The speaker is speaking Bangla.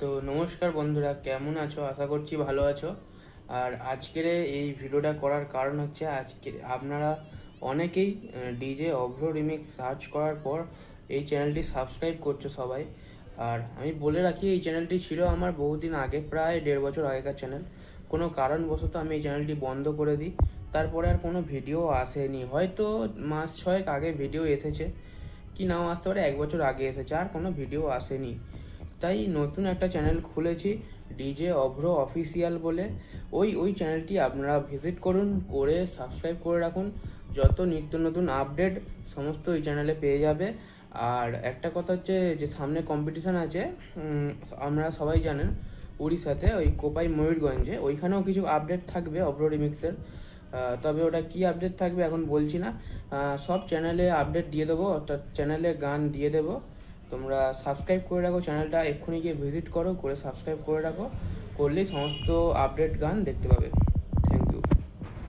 তো নমস্কার বন্ধুরা, কেমন আছো? আশা করছি ভালো আছো। আর আজকের এই ভিডিওটা করার কারণ হচ্ছে, আজকে আপনারা অনেকেই ডিজে অভ্র রিমিক্স সার্চ করার পর এই চ্যানেলটি সাবস্ক্রাইব করছো সবাই। আর আমি বলে রাখি, এই চ্যানেলটি ছিল আমার বহুদিন আগে, প্রায় 1.5 বছর আগেকার চ্যানেল। কোনো কারণবশত আমি এই চ্যানেলটি বন্ধ করে দিই। তারপরে আর কোনো ভিডিও আসেনি, হয়তো মাস 6 আগে ভিডিও এসেছে, কি নাও আসতে পারে, 1 বছর আগে এসেছে, আর কোনো ভিডিও আসেনি। তাই নতুন একটা চ্যানেল খুলেছি, ডিজে অভ্র অফিসিয়াল বলে। ওই চ্যানেলটি আপনারা ভিজিট করুন, করে সাবস্ক্রাইব করে রাখুন। যত নিত্য নতুন আপডেট সমস্ত ওই চ্যানেলে পেয়ে যাবে। আর একটা কথা হচ্ছে যে সামনে কম্পিটিশান আছে, আপনারা সবাই জানেন, উড়িষ্যাতে ওই কোপাই ময়ূরগঞ্জে, ওইখানেও কিছু আপডেট থাকবে অভ্র রিমিক্সের। তবে ওটা কি আপডেট থাকবে এখন বলছি না। সব চ্যানেলে আপডেট দিয়ে দেবো, অর্থাৎ চ্যানেলে গান দিয়ে দেবো। তোমরা সাবস্ক্রাইব করে রাখো চ্যানেলটা, এক্ষুনি গিয়ে ভিজিট করো, করে সাবস্ক্রাইব করে রাখো, করলেই সমস্ত আপডেট গান দেখতে পাবে।